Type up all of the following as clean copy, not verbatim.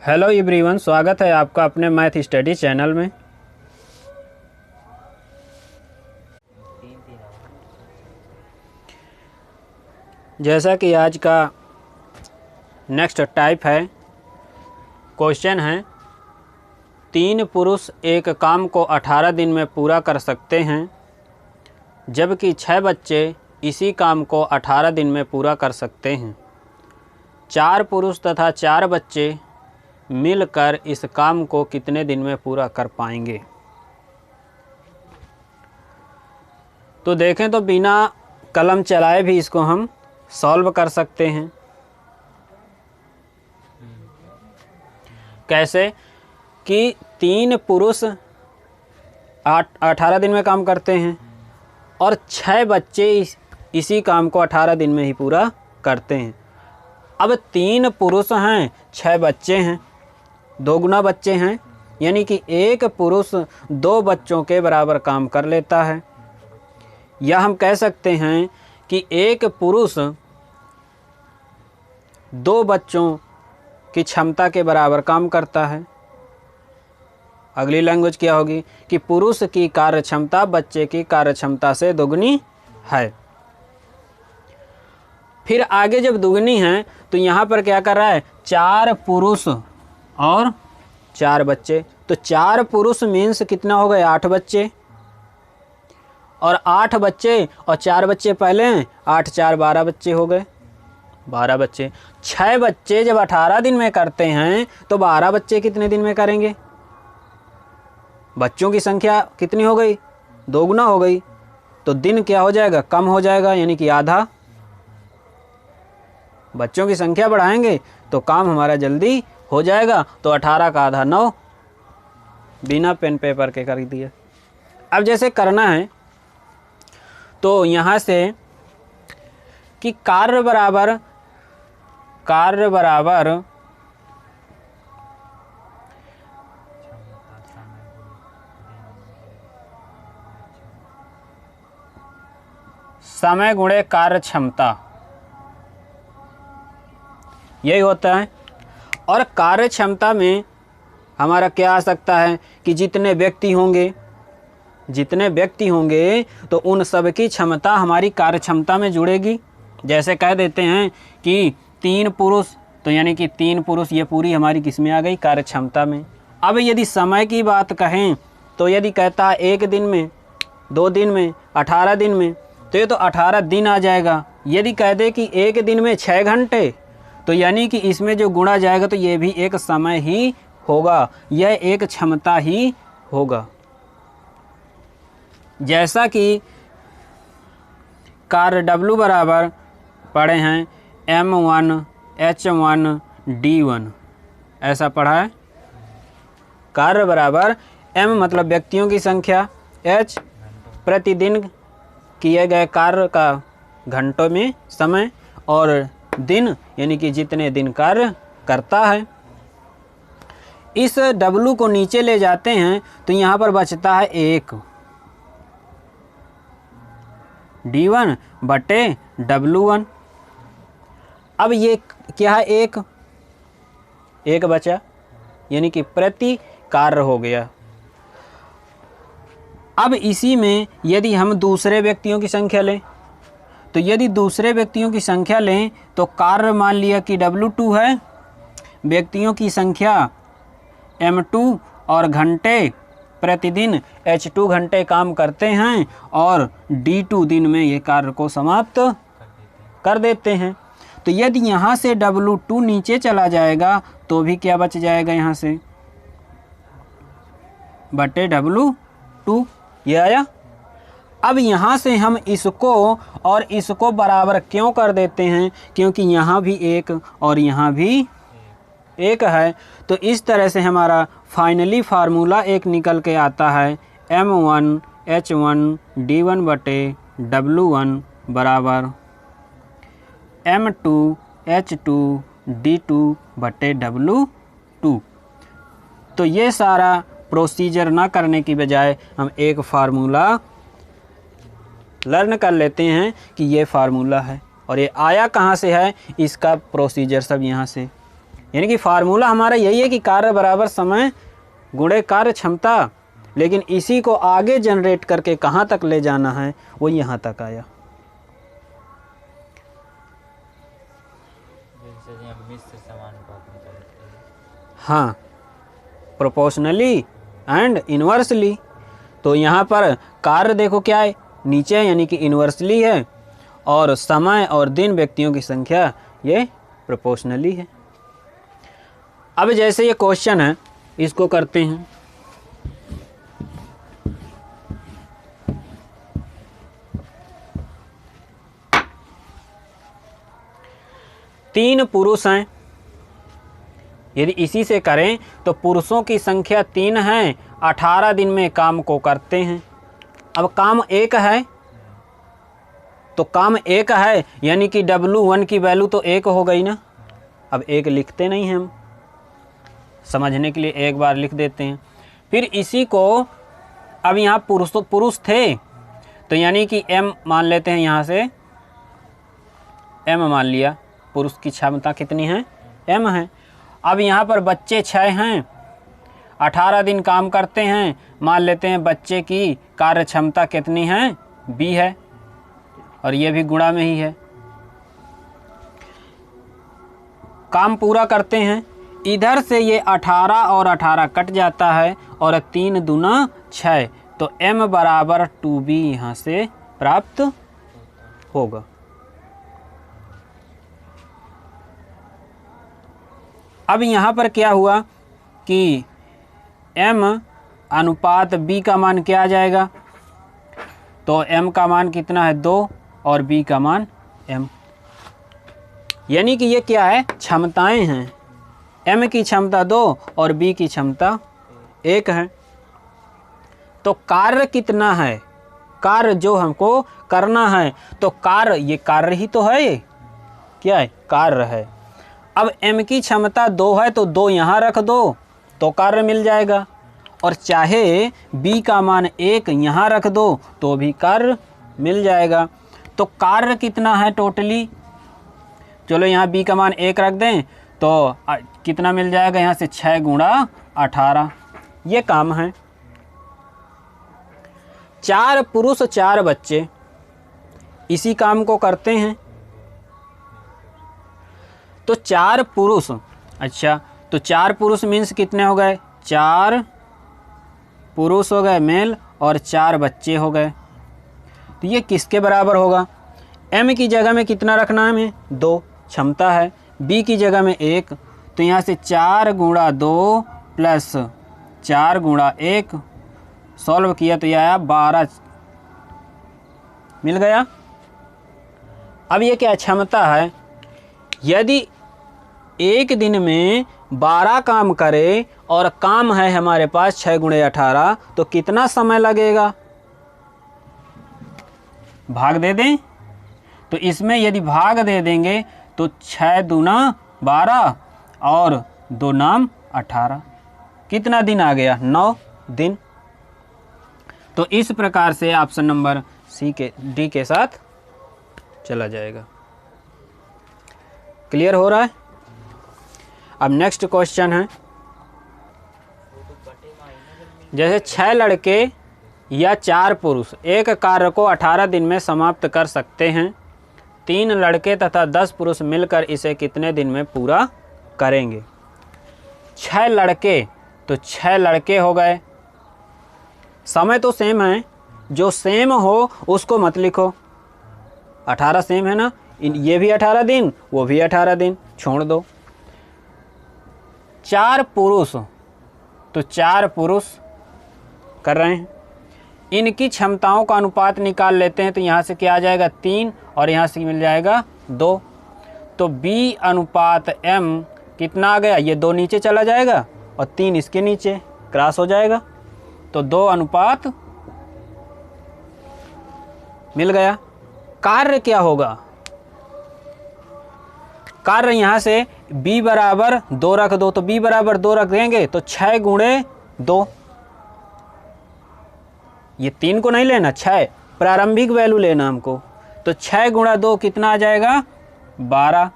Hello everyone, स्वागत है आपका अपने मैथ स्टडी चैनल में। जैसा कि आज का नेक्स्ट टाइप है, क्वेश्चन है 3 पुरुष एक काम को 18 दिन में पूरा कर सकते हैं, जबकि 6 बच्चे इसी काम को 18 दिन में पूरा कर सकते हैं। 4 पुरुष तथा 4 बच्चे मिलकर इस काम को कितने दिन में पूरा कर पाएंगे। तो देखें तो बिना कलम चलाए भी इसको हम सॉल्व कर सकते हैं। कैसे कि 3 पुरुष 18 दिन में काम करते हैं और 6 बच्चे इसी काम को 18 दिन में ही पूरा करते हैं। अब 3 पुरुष हैं, 6 बच्चे हैं, 2 गुना बच्चे हैं, यानी कि 1 पुरुष 2 बच्चों के बराबर काम कर लेता है। या हम कह सकते हैं कि 1 पुरुष 2 बच्चों की क्षमता के बराबर काम करता है। अगली लैंग्वेज क्या होगी कि पुरुष की कार्य क्षमता बच्चे की कार्य क्षमता से दुगनी है। फिर आगे जब दुगनी है तो यहाँ पर क्या कर रहा है, 4 पुरुष और 4 बच्चे। तो 4 पुरुष मीन्स कितना हो गए, 8 बच्चे, और 8 बच्चे और 4 बच्चे पहले हैं, 8 4 12 बच्चे हो गए, 12 बच्चे। 6 बच्चे जब 18 दिन में करते हैं तो 12 बच्चे कितने दिन में करेंगे। बच्चों की संख्या कितनी हो गई, 2 गुना हो गई, तो दिन क्या हो जाएगा, कम हो जाएगा, यानी कि आधा। बच्चों की संख्या बढ़ाएंगे तो काम हमारा जल्दी हो जाएगा। तो 18 का आधा 9, बिना पेन पेपर के कर दिया। अब जैसे करना है तो यहाँ से कि कार्य बराबर समय गुणे कार्य क्षमता, यही होता है। और कार्य क्षमता में हमारा क्या आ सकता है कि जितने व्यक्ति होंगे तो उन सब की क्षमता हमारी कार्य क्षमता में जुड़ेगी। जैसे कह देते हैं कि 3 पुरुष, तो यानी कि 3 पुरुष ये पूरी हमारी किस में आ गई, कार्य क्षमता में। अब यदि समय की बात कहें तो यदि कहता है 1 दिन में, 2 दिन में, 18 दिन में, तो ये तो 18 दिन आ जाएगा। यदि कह दे कि 1 दिन में 6 घंटे, तो यानी कि इसमें जो गुणा जाएगा तो ये भी एक समय ही होगा, यह एक क्षमता ही होगा। जैसा कि कार्य W बराबर पढ़े हैं M1 H1 D1, ऐसा पढ़ा है। कार्य बराबर M मतलब व्यक्तियों की संख्या, H प्रतिदिन किए गए कार्य का घंटों में समय, और दिन यानी कि जितने दिन कार्य करता है। इस W को नीचे ले जाते हैं तो यहाँ पर बचता है 1 D1 बटे W1। अब ये क्या है, 1 बचा, यानी कि प्रति कार्य हो गया। अब इसी में यदि हम दूसरे व्यक्तियों की संख्या लें, तो यदि दूसरे व्यक्तियों की संख्या लें तो कार्य मान लिया कि W2 है, व्यक्तियों की संख्या M2 और घंटे प्रतिदिन H2 घंटे काम करते हैं, और D2 दिन में ये कार्य को समाप्त कर देते हैं। तो यदि यहाँ से W2 नीचे चला जाएगा तो भी क्या बच जाएगा, यहाँ से बटे W2, ये आया। अब यहाँ से हम इसको और इसको बराबर क्यों कर देते हैं, क्योंकि यहाँ भी 1 और यहाँ भी 1 है। तो इस तरह से हमारा फाइनली फार्मूला एक निकल के आता है M1 H1 D1 बटे W1 बराबर M2 H2 D2 बटे W2। तो ये सारा प्रोसीजर ना करने की बजाय हम एक फार्मूला लर्न कर लेते हैं कि ये फार्मूला है, और ये आया कहाँ से है, इसका प्रोसीजर सब यहाँ से यानी कि फार्मूला हमारा यही है कि कार्य बराबर समय गुणे कार्य क्षमता, लेकिन इसी को आगे जनरेट करके कहाँ तक ले जाना है वो यहाँ तक आया। हाँ, प्रोपोर्शनली एंड इन्वर्सली। तो यहाँ पर कार्य देखो क्या है, नीचे है यानी कि इन्वर्सली है, और समय और दिन व्यक्तियों की संख्या ये प्रोपोर्शनली है। अब जैसे ये क्वेश्चन है इसको करते हैं। तीन पुरुष हैं, यदि इसी से करें तो पुरुषों की संख्या 3 है, 18 दिन में काम को करते हैं। अब काम एक है, तो काम एक है यानी कि W1 की वैल्यू तो 1 हो गई ना। अब 1 लिखते नहीं हैं हम, समझने के लिए एक बार लिख देते हैं। फिर इसी को अब यहाँ पुरुष थे तो यानी कि M मान लेते हैं, यहाँ से M मान लिया, पुरुष की क्षमता कितनी है, M है। अब यहाँ पर बच्चे 6 हैं, 18 दिन काम करते हैं, मान लेते हैं बच्चे की कार्य क्षमता कितनी है, B है, और ये भी गुणा में ही है। काम पूरा करते हैं, इधर से ये 18 और 18 कट जाता है और 3 दूना 6, तो M बराबर 2B यहाँ से प्राप्त होगा। अब यहाँ पर क्या हुआ कि M अनुपात B का मान क्या आ जाएगा, तो M का मान कितना है 2 और B का मान M, यानी कि ये क्या है, क्षमताएं हैं। M की क्षमता 2 और B की क्षमता 1 है। तो कार्य कितना है, कार्य जो हमको करना है, तो कार्य ये कार्य ही तो है, ये क्या है, कार्य है। अब M की क्षमता 2 है तो 2 यहाँ रख दो तो कार्य मिल जाएगा, और चाहे B का मान 1 यहाँ रख दो तो भी कार्य मिल जाएगा। तो कार्य कितना है टोटली, चलो यहाँ B का मान 1 रख दें तो कितना मिल जाएगा, यहाँ से 6 गुणा 18, ये काम है। 4 पुरुष 4 बच्चे इसी काम को करते हैं। तो 4 पुरुष, अच्छा तो 4 पुरुष मीन्स कितने हो गए, 4 पुरुष हो गए मेल और 4 बच्चे हो गए। तो ये किसके बराबर होगा, M की जगह में कितना रखना है हमें, 2 क्षमता है, B की जगह में 1, तो यहाँ से 4 गुणा 2 प्लस 4 गुणा 1, सॉल्व किया तो यह आया 12 मिल गया। अब ये क्या क्षमता है, यदि एक दिन में 12 काम करे और काम है हमारे पास 6 गुणे 18, तो कितना समय लगेगा, भाग दे दें। तो इसमें यदि भाग दे देंगे तो 6 दूना 12 और 2 नाम 18, कितना दिन आ गया, 9 दिन। तो इस प्रकार से ऑप्शन नंबर डी के साथ चला जाएगा। क्लियर हो रहा है। अब नेक्स्ट क्वेश्चन है, जैसे 6 लड़के या 4 पुरुष एक कार्य को 18 दिन में समाप्त कर सकते हैं, 3 लड़के तथा 10 पुरुष मिलकर इसे कितने दिन में पूरा करेंगे। 6 लड़के, तो 6 लड़के हो गए, समय तो सेम है, जो सेम हो उसको मत लिखो, 18 सेम है ना, ये भी 18 दिन वो भी 18 दिन, छोड़ दो। 4 पुरुष, तो 4 पुरुष कर रहे हैं, इनकी क्षमताओं का अनुपात निकाल लेते हैं, तो यहाँ से क्या आ जाएगा 3 और यहाँ से मिल जाएगा 2, तो B अनुपात M कितना आ गया, ये 2 नीचे चला जाएगा और 3 इसके नीचे क्रॉस हो जाएगा, तो 2 अनुपात मिल गया। कार्य क्या होगा, कार्य यहाँ से B बराबर 2 रख दो, तो B बराबर 2 रख देंगे तो 6 गुणे 2, ये 3 को नहीं लेना, 6 प्रारंभिक वैल्यू लेना हमको, तो 6 गुणा 2 कितना आ जाएगा 12,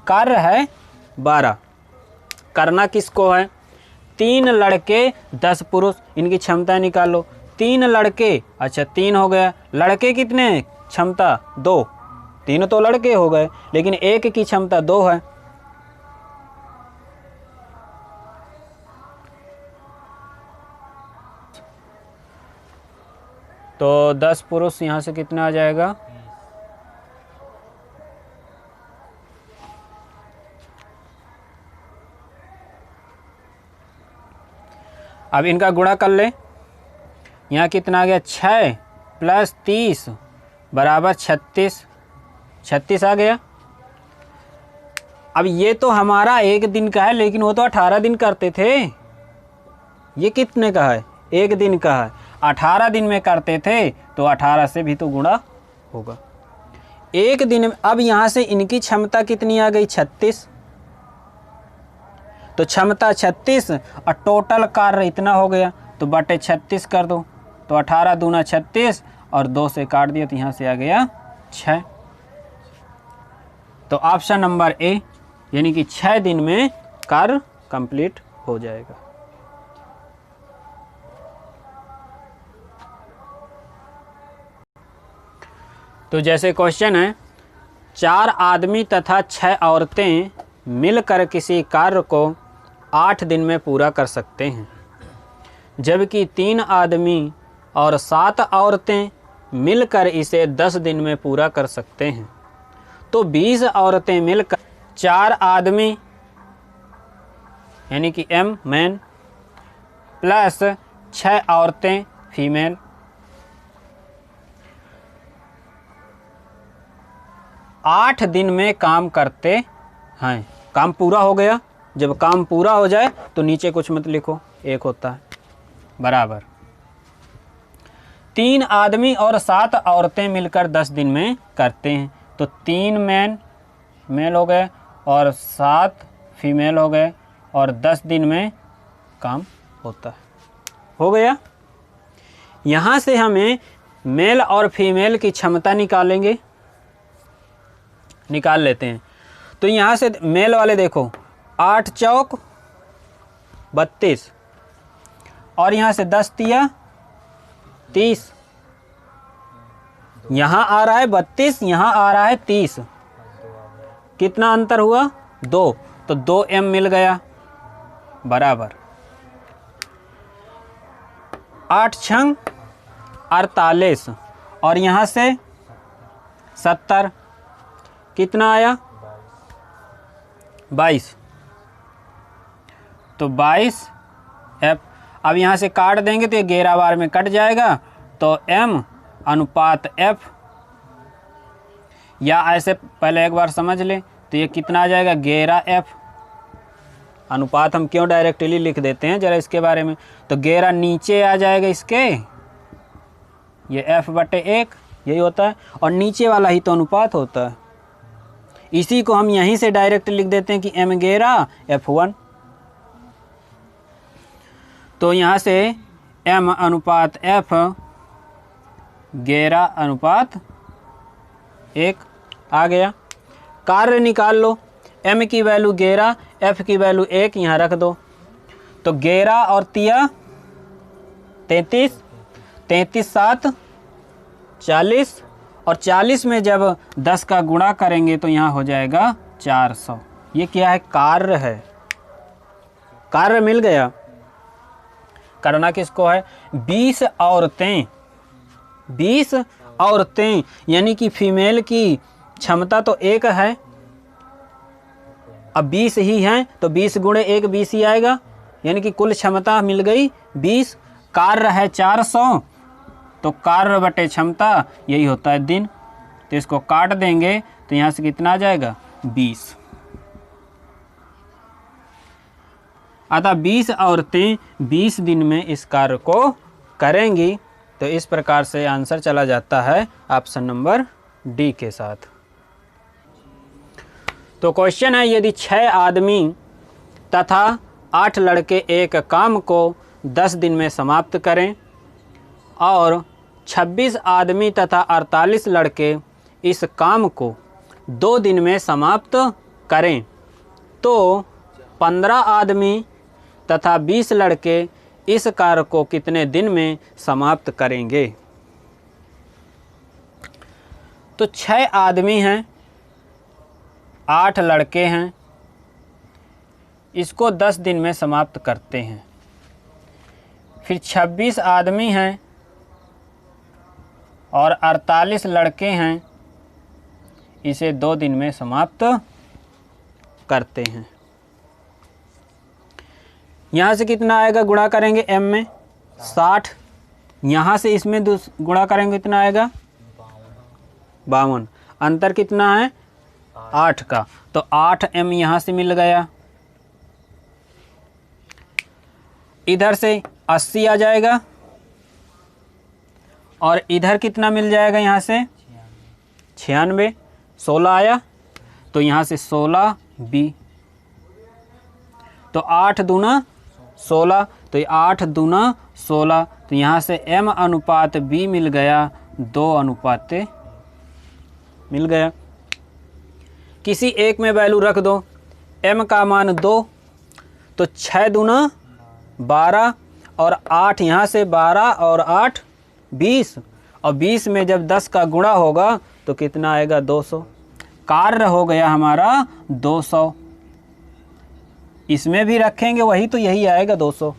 कार्य है 12। करना किसको है? 3 लड़के 10 पुरुष, इनकी क्षमता निकालो। 3 लड़के, अच्छा 3 हो गया, लड़के कितने हैं? क्षमता 2, 3 तो लड़के हो गए, लेकिन एक की क्षमता 2 है। तो 10 पुरुष यहाँ से कितना आ जाएगा? अब इनका गुणा कर ले। यहाँ कितना आ गया? 6 + 30 बराबर 36, 36 आ गया। अब ये तो हमारा एक दिन का है, लेकिन वो तो 18 दिन करते थे। ये कितने का है? एक दिन का है, 18 दिन में करते थे, तो 18 से भी तो गुणा होगा एक दिन में। अब यहाँ से इनकी क्षमता कितनी आ गई? 36, तो क्षमता 36 और टोटल कार्य इतना हो गया, तो बटे 36 कर दो, तो 18 दूना 36 और 2 से काट दिया, तो यहाँ से आ गया 6। तो ऑप्शन नंबर ए, यानी कि 6 दिन में कार्य कंप्लीट हो जाएगा। तो जैसे क्वेश्चन है, 4 आदमी तथा 6 औरतें मिलकर किसी कार्य को 8 दिन में पूरा कर सकते हैं, जबकि 3 आदमी और 7 औरतें मिलकर इसे 10 दिन में पूरा कर सकते हैं। तो 20 औरतें मिलकर 4 आदमी यानी कि एम मैन प्लस 6 औरतें फीमेल, 8 दिन में काम करते हैं। काम पूरा हो गया। जब काम पूरा हो जाए तो नीचे कुछ मत लिखो, 1 होता है बराबर 3 आदमी और 7 औरतें मिलकर 10 दिन में करते हैं। तो 3 मेल हो गए और 7 फीमेल हो गए और 10 दिन में काम होता है। हो गया। यहाँ से हमें मेल और फीमेल की क्षमता निकाल लेते हैं। तो यहाँ से मेल वाले देखो, 8 चौक 32 और यहाँ से 10 तिया 30, यहाँ आ रहा है 32, यहाँ आ रहा है 30, कितना अंतर हुआ? 2, तो 2 एम मिल गया बराबर 8 छंग 48 और यहाँ से 70, कितना आया? 22, तो 22 एफ। अब यहाँ से काट देंगे तो ये 11 बार में कट जाएगा, तो एम अनुपात एफ, या ऐसे पहले एक बार समझ ले, तो ये कितना आ जाएगा? 11 एफ। अनुपात हम क्यों डायरेक्टली लिख देते हैं जरा इसके बारे में। तो 11 नीचे आ जाएगा इसके, ये एफ बटे 1 यही होता है, और नीचे वाला ही तो अनुपात होता है। इसी को हम यहीं से डायरेक्ट लिख देते हैं कि एम 11 F1। तो यहाँ से एम अनुपात एफ 11 अनुपात 1 आ गया। कार्य निकाल लो, एम की वैल्यू 11, एफ की वैल्यू 1 यहाँ रख दो। तो 11 और 3 33, 33 7 40, और 40 में जब 10 का गुणा करेंगे तो यहाँ हो जाएगा 400। ये क्या है? कार्य है। कार्य मिल गया। करना किसको है? 20 औरतें, 20 औरतें यानी कि फीमेल की क्षमता तो 1 है, अब 20 ही हैं, तो 20 गुणे 1 20 ही आएगा, यानी कि कुल क्षमता मिल गई 20। कार्य है 400, तो कार्य बटे क्षमता यही होता है दिन। तो इसको काट देंगे तो यहाँ से कितना आ जाएगा? 20। अतः 20 औरतें 20 दिन में इस कार्य को करेंगी। तो इस प्रकार से आंसर चला जाता है ऑप्शन नंबर डी के साथ। तो क्वेश्चन है, यदि 6 आदमी तथा 8 लड़के एक काम को 10 दिन में समाप्त करें और 26 आदमी तथा 48 लड़के इस काम को 2 दिन में समाप्त करें, तो 15 आदमी तथा 20 लड़के इस कार्य को कितने दिन में समाप्त करेंगे? तो 6 आदमी हैं, 8 लड़के हैं, इसको 10 दिन में समाप्त करते हैं। फिर 26 आदमी हैं और 48 लड़के हैं, इसे 2 दिन में समाप्त करते हैं। यहाँ से कितना आएगा? गुणा करेंगे m में 60, यहाँ से इसमें गुणा करेंगे कितना आएगा? 52। अंतर कितना है? 8 का, तो 8m यहाँ से मिल गया। इधर से 80 आ जाएगा और इधर कितना मिल जाएगा? यहाँ से 96, 16 आया, तो यहाँ से 16b, तो 8 दूना 16, तो ये 8 दूना 16, तो यहाँ से m अनुपात b मिल गया, 2 अनुपात मिल गया। किसी एक में वैल्यू रख दो, m का मान 2, तो 6 दूना 12 और 8, यहाँ से 12 और 8 20, और 20 में जब 10 का गुणा होगा तो कितना आएगा? 200। कार्य हो गया हमारा 200। इसमें भी रखेंगे वही, तो यही आएगा 200,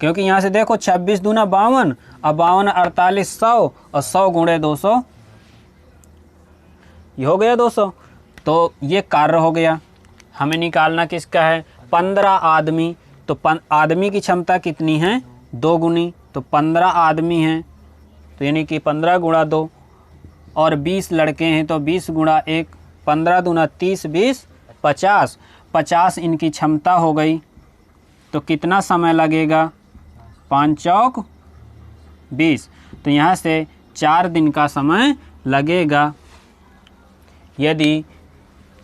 क्योंकि यहाँ से देखो 26 दूना 52 और 52 48 100 और 100 गुणे 200, ये हो गया 200। तो ये कार्य हो गया। हमें निकालना किसका है? 15 आदमी, तो आदमी की क्षमता कितनी है? 2 गुनी, तो 15 आदमी हैं, तो यानी कि 15 गुणा 2, और 20 लड़के हैं तो 20 गुणा 1, 15 दूना 30, 20 50, 50 इनकी क्षमता हो गई। तो कितना समय लगेगा? 5 चौक 20, तो यहाँ से 4 दिन का समय लगेगा। यदि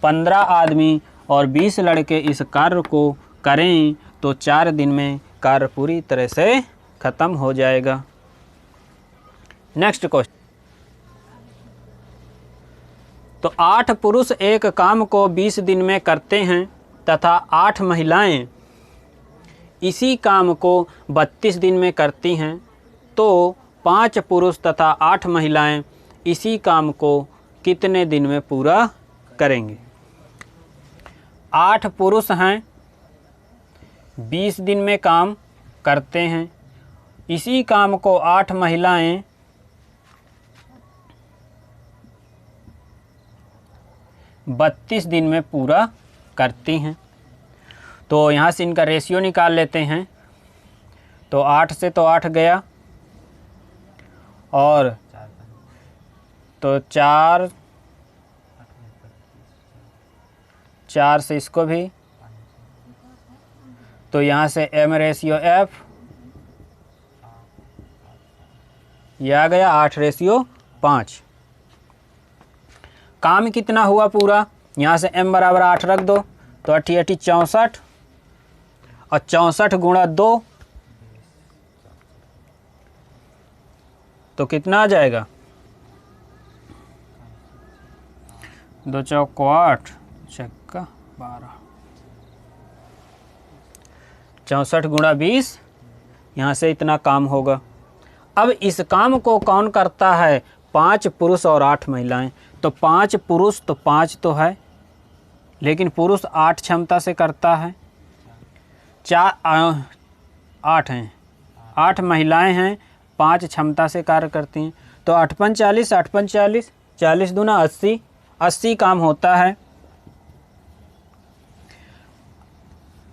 15 आदमी और 20 लड़के इस कार्य को करें तो 4 दिन में कार्य पूरी तरह से ख़त्म हो जाएगा। Next question. तो 8 पुरुष एक काम को 20 दिन में करते हैं तथा 8 महिलाएं इसी काम को 32 दिन में करती हैं, तो 5 पुरुष तथा 8 महिलाएं इसी काम को कितने दिन में पूरा करेंगे? 8 पुरुष हैं, 20 दिन में काम करते हैं, इसी काम को 8 महिलाएं 32 दिन में पूरा करती हैं। तो यहाँ से इनका रेशियो निकाल लेते हैं। तो 8 से तो 8 गया, और तो 4 से इसको भी, तो यहाँ से m रेशियो f, यह आ गया 8:5। काम कितना हुआ पूरा? यहाँ से m बराबर 8 रख दो, तो 8 64, और 64 गुणा 2, तो कितना आ जाएगा? 2 चौक 8, 6 12, 64 गुणा 20, यहाँ से इतना काम होगा। अब इस काम को कौन करता है? 5 पुरुष और 8 महिलाएं। तो 5 पुरुष तो 5 तो है, लेकिन पुरुष 8 क्षमता से करता है, 8 हैं, 8 महिलाएं हैं, 5 क्षमता से कार्य करती हैं। तो 8 पंच 40, 8 पंच 40, 40 दूना 80, 80 काम होता है।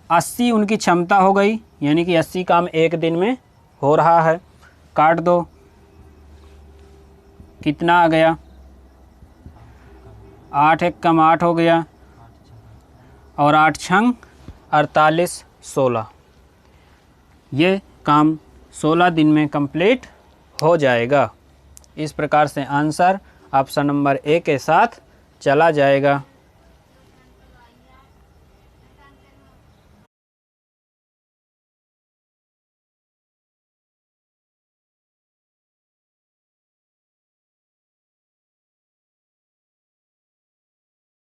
80 उनकी क्षमता हो गई, यानी कि 80 काम एक दिन में हो रहा है। काट दो, कितना आ गया? 8 एक कम 8 हो गया, और 8 छंग 48, 16। ये काम 16 दिन में कंप्लीट हो जाएगा। इस प्रकार से आंसर ऑप्शन नंबर ए के साथ चला जाएगा।